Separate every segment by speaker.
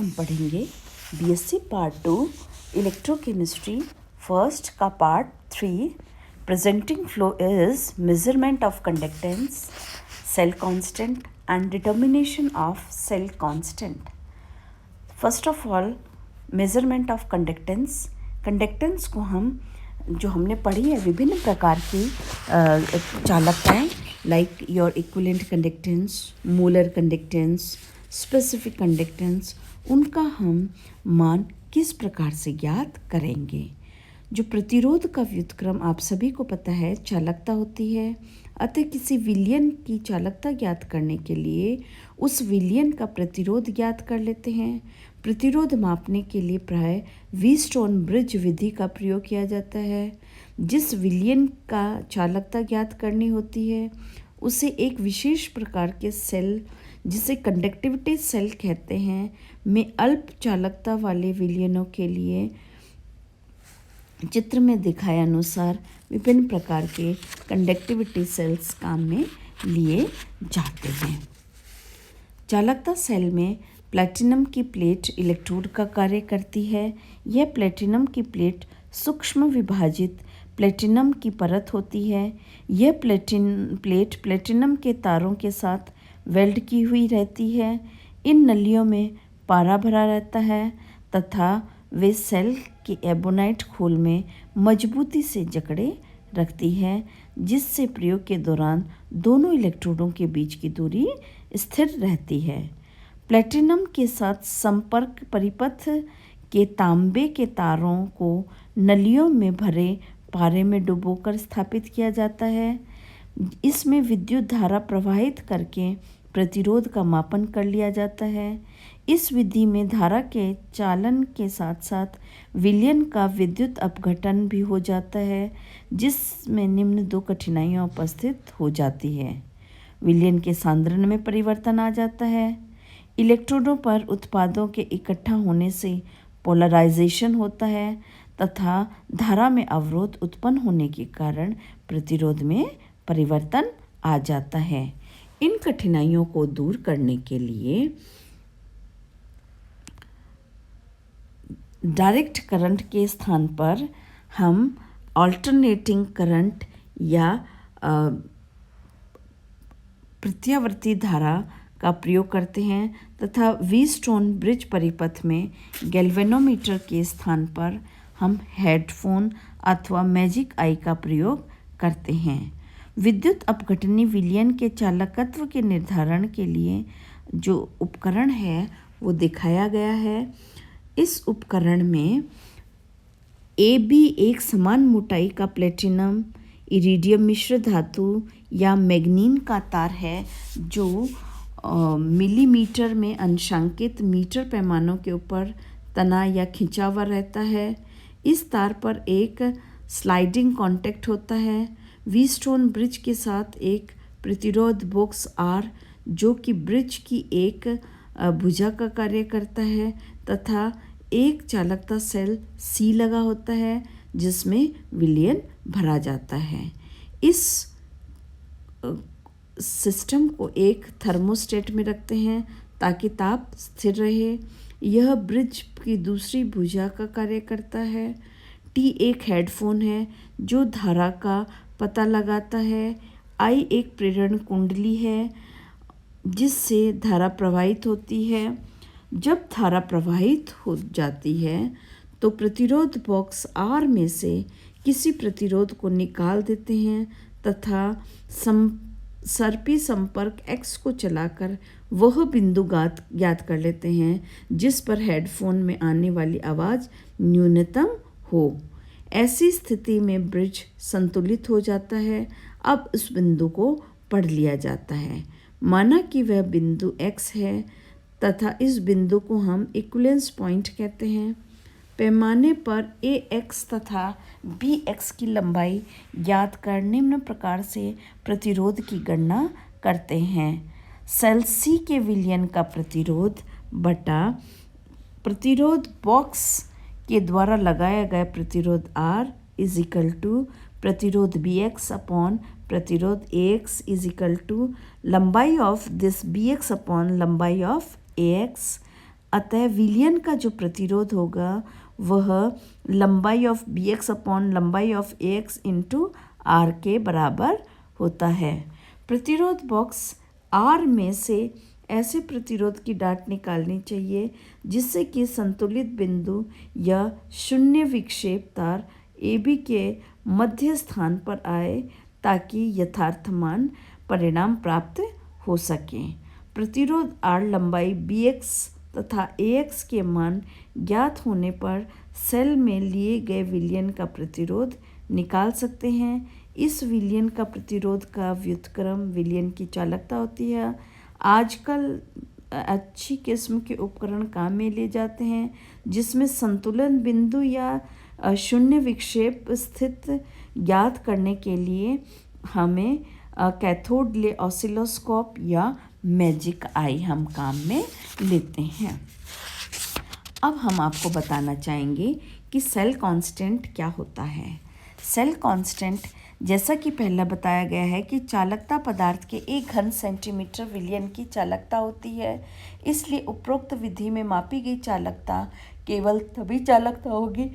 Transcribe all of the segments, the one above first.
Speaker 1: हम पढ़ेंगे BSc part 2 electrochemistry first का part 3 presenting flow is measurement of conductance cell constant and determination of cell constant. First of all measurement of conductance. Conductance को हमने पढ़ी है विभिन्न प्रकार की चालकताएं like your equivalent conductance, molar conductance, specific conductance, उनका हम मान किस प्रकार से ज्ञात करेंगे। जो प्रतिरोध का व्युत्क्रम आप सभी को पता है चालकता होती है, अतः किसी विलयन की चालकता ज्ञात करने के लिए उस विलयन का प्रतिरोध ज्ञात कर लेते हैं। प्रतिरोध मापने के लिए प्राय व्हीटस्टोन ब्रिज विधि का प्रयोग किया जाता है। जिस विलयन का चालकता ज्ञात करनी होती है उसे एक विशेष प्रकार के सेल, जिसे कंडक्टिविटी सेल कहते हैं, में अल्प चालकता वाले विलयनों के लिए चित्र में दिखाए अनुसार विभिन्न प्रकार के कंडक्टिविटी सेल्स काम में लिए जाते हैं। चालकता सेल में प्लैटिनम की प्लेट इलेक्ट्रोड का कार्य करती है। यह प्लैटिनम की प्लेट सूक्ष्म विभाजित प्लैटिनम की परत होती है। यह प्लेट प्लैटिनम के तारों के साथ वेल्ड की हुई रहती है। इन नलियों में पारा भरा रहता है तथा वे सेल के एबोनाइट खोल में मजबूती से जकड़े रखती है, जिससे प्रयोग के दौरान दोनों इलेक्ट्रोडों के बीच की दूरी स्थिर रहती है। प्लैटिनम के साथ संपर्क परिपथ के तांबे के तारों को नलियों में भरे पारे में डुबोकर स्थापित किया जाता है। इसमें विद्युत धारा प्रवाहित करके प्रतिरोध का मापन कर लिया जाता है। इस विधि में धारा के चालन के साथ साथ विलयन का विद्युत अपघटन भी हो जाता है, जिसमें निम्न दो कठिनाइयाँ उपस्थित हो जाती है। विलयन के सांद्रण में परिवर्तन आ जाता है। इलेक्ट्रोडों पर उत्पादों के इकट्ठा होने से पोलराइजेशन होता है तथा धारा में अवरोध उत्पन्न होने के कारण प्रतिरोध में परिवर्तन आ जाता है। इन कठिनाइयों को दूर करने के लिए डायरेक्ट करंट के स्थान पर हम अल्टरनेटिंग करंट या प्रत्यावर्ती धारा का प्रयोग करते हैं तथा व्हीटस्टोन ब्रिज परिपथ में गैल्वेनोमीटर के स्थान पर हम हेडफोन अथवा मैजिक आई का प्रयोग करते हैं। विद्युत अपघटनी विलयन के चालकत्व के निर्धारण के लिए जो उपकरण है वो दिखाया गया है। इस उपकरण में AB एक समान मोटाई का प्लेटिनम इरिडियम मिश्र धातु या मैग्नीन का तार है, जो मिलीमीटर में अंशांकित मीटर पैमानों के ऊपर तना या खिंचा हुआ रहता है। इस तार पर एक स्लाइडिंग कॉन्टैक्ट होता है। व्हीटस्टोन ब्रिज के साथ एक प्रतिरोध बॉक्स R, जो कि ब्रिज की एक भुजा का कार्य करता है, तथा एक चालकता सेल C लगा होता है जिसमें विलयन भरा जाता है। इस सिस्टम को एक थर्मोस्टेट में रखते हैं ताकि ताप स्थिर रहे। यह ब्रिज की दूसरी भुजा का कार्य करता है। T एक हेडफोन है जो धारा का पता लगाता है। I एक प्रेरण कुंडली है जिससे धारा प्रवाहित होती है। जब धारा प्रवाहित हो जाती है तो प्रतिरोध बॉक्स R में से किसी प्रतिरोध को निकाल देते हैं तथा सर्पी संपर्क X को चलाकर वह बिंदु ज्ञात कर लेते हैं जिस पर हेडफोन में आने वाली आवाज़ न्यूनतम हो। ऐसी स्थिति में ब्रिज संतुलित हो जाता है। अब उस बिंदु को पढ़ लिया जाता है। माना कि वह बिंदु X है तथा इस बिंदु को हम इक्विवेलेंस पॉइंट कहते हैं। पैमाने पर AX तथा BX की लंबाई ज्ञात कर निम्न प्रकार से प्रतिरोध की गणना करते हैं। सेल C के विलयन का प्रतिरोध बटा प्रतिरोध बॉक्स के द्वारा लगाया गया प्रतिरोध R इज इक्वल टू प्रतिरोध BX अपॉन प्रतिरोध AX इज इक्वल टू लंबाई ऑफ दिस BX अपॉन लंबाई ऑफ AX अतः विलयन का जो प्रतिरोध होगा वह लंबाई ऑफ बी एक्स अपॉन लंबाई of A X into R के बराबर होता है। प्रतिरोध बॉक्स आर में से ऐसे प्रतिरोध की डाट निकालनी चाहिए जिससे कि संतुलित बिंदु या शून्य विक्षेप तार ए बी के मध्य स्थान पर आए ताकि यथार्थमान परिणाम प्राप्त हो सके। प्रतिरोध आर लंबाई बी एक्स तथा ए एक्स के मान ज्ञात होने पर सेल में लिए गए विलयन का प्रतिरोध निकाल सकते हैं। इस विलयन का प्रतिरोध का व्युत्क्रम विलयन की चालकता होती है। आजकल अच्छी किस्म के उपकरण काम में लिए जाते हैं जिसमें संतुलन बिंदु या शून्य विक्षेप स्थित ज्ञात करने के लिए हमें कैथोड ले ऑसिलोस्कोप या मैजिक आई हम काम में लेते हैं। अब हम आपको बताना चाहेंगे कि सेल कांस्टेंट क्या होता है। सेल कांस्टेंट जैसा कि पहला बताया गया है कि चालकता पदार्थ के 1 घन सेंटीमीटर विलयन की चालकता होती है। इसलिए उपरोक्त विधि में मापी गई चालकता केवल तभी चालकता होगी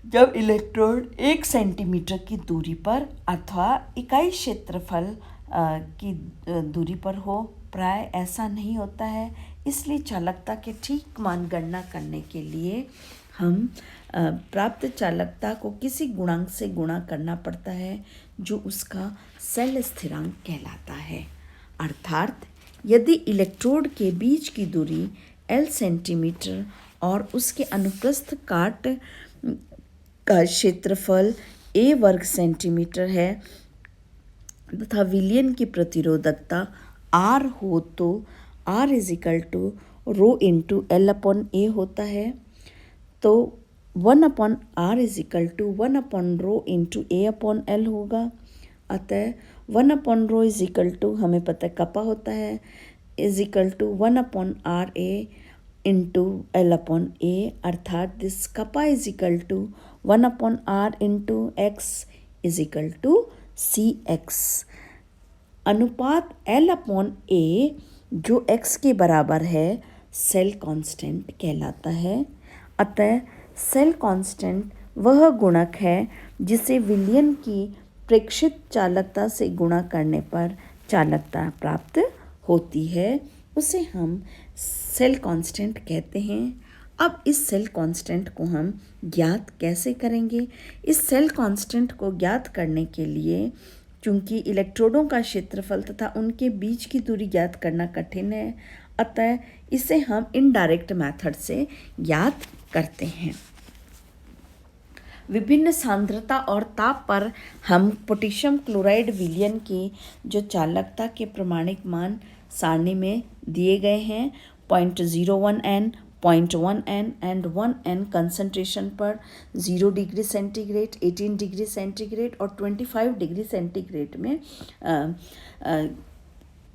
Speaker 1: जब इलेक्ट्रोड 1 सेंटीमीटर की दूरी पर अथवा इकाई क्षेत्रफल की दूरी पर हो। प्राय ऐसा नहीं होता है। इसलिए चालकता के ठीक मान गणना करने के लिए हम प्राप्त चालकता को किसी गुणांक से गुणा करना पड़ता है जो उसका सेल स्थिरांक कहलाता है। अर्थात यदि इलेक्ट्रोड के बीच की दूरी L सेंटीमीटर और उसके अनुप्रस्थ काट का क्षेत्रफल A वर्ग सेंटीमीटर है तथा विलयन की प्रतिरोधकता R हो तो R = rho into L upon A होता है। तो 1 upon R = 1 upon rho into A upon L होगा। अतः 1 अपॉन रो हमें पता है कपा होता है = 1 upon R A into L upon A। अर्थात this kappa = 1 upon R into X = CX। अनुपात L अपॉन A जो X के बराबर है सेल कांस्टेंट कहलाता है। अतः सेल कांस्टेंट वह गुणक है जिसे विलयन की प्रेक्षित चालकता से गुणा करने पर चालकता प्राप्त होती है, उसे हम सेल कांस्टेंट कहते हैं। अब इस सेल कांस्टेंट को हम ज्ञात कैसे करेंगे? इस सेल कांस्टेंट को ज्ञात करने के लिए चूंकि इलेक्ट्रोडों का क्षेत्रफल तथा उनके बीच की दूरी ज्ञात करना कठिन है, अतः इसे हम इनडायरेक्ट मेथड से ज्ञात करते हैं। विभिन्न सांद्रता और ताप पर हम पोटेशियम क्लोराइड विलयन की जो चालकता के प्रमाणिक मान सारणी में दिए गए हैं 0.01 N, 0.1 N and 1 N concentration पर 0 डिग्री सेंटीग्रेड, 18 डिग्री सेंटीग्रेड और 25 डिग्री सेंटीग्रेड में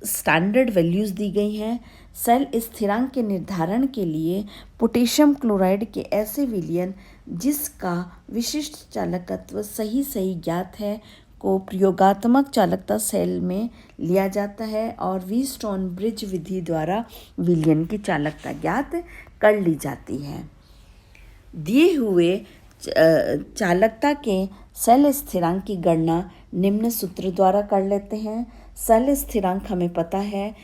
Speaker 1: स्टैंडर्ड वैल्यूज़ दी गई हैं। सेल स्थिरांक के निर्धारण के लिए पोटेशियम क्लोराइड के ऐसे विलयन जिसका विशिष्ट चालकत्व सही ज्ञात है को प्रयोगात्मक चालकता सेल में लिया जाता है और व्हीटस्टोन ब्रिज विधि द्वारा विलयन की चालकता ज्ञात कर ली जाती है। दिए हुए चालकता के सेल स्थिरांक की गणना निम्न सूत्र द्वारा कर लेते हैं। सेल स्थिरांक हमें पता है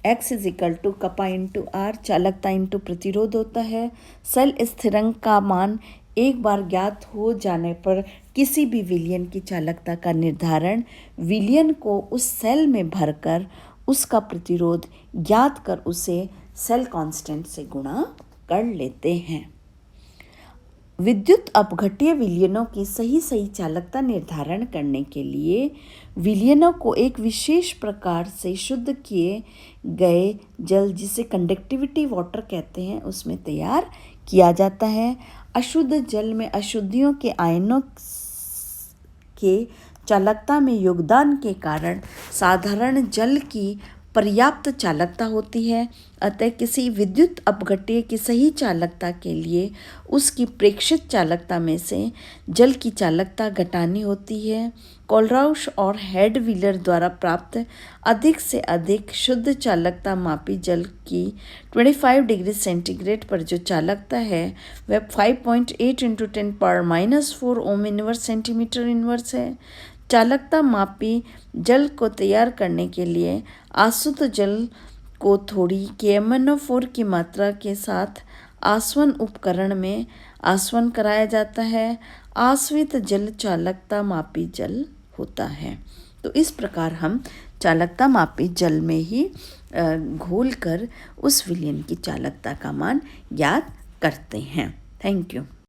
Speaker 1: X = कपा इंटू R, चालकता इंटू प्रतिरोध होता है। सेल स्थिरांक का मान एक बार ज्ञात हो जाने पर किसी भी विलयन की चालकता का निर्धारण विलयन को उस सेल में भरकर उसका प्रतिरोध ज्ञात कर उसे सेल कांस्टेंट से गुणा कर लेते हैं। विद्युत अपघट्य विलयनों की सही चालकता निर्धारण करने के लिए विलयनों को एक विशेष प्रकार से शुद्ध किए गए जल जिसे कंडक्टिविटी वाटर कहते हैं उसमें तैयार किया जाता है। अशुद्ध जल में अशुद्धियों के आयनों के चालकता में योगदान के कारण साधारण जल की पर्याप्त चालकता होती है। अतः किसी विद्युत अपघट्य की सही चालकता के लिए उसकी प्रेक्षित चालकता में से जल की चालकता घटानी होती है। कोलराउश और हेड व्हीलर द्वारा प्राप्त अधिक से अधिक शुद्ध चालकता मापी जल की 25 डिग्री सेंटीग्रेड पर जो चालकता है वह 5.8 × 10⁻⁻⁴ ओम इनवर्स सेंटीमीटर इनवर्स है। चालकता मापी जल को तैयार करने के लिए आसुत जल को थोड़ी KMnO4 की मात्रा के साथ आसवन उपकरण में आसवन कराया जाता है। आसवित जल चालकता मापी जल होता है। तो इस प्रकार हम चालकता मापी जल में ही घोल कर उस विलयन की चालकता का मान ज्ञात करते हैं। Thank you.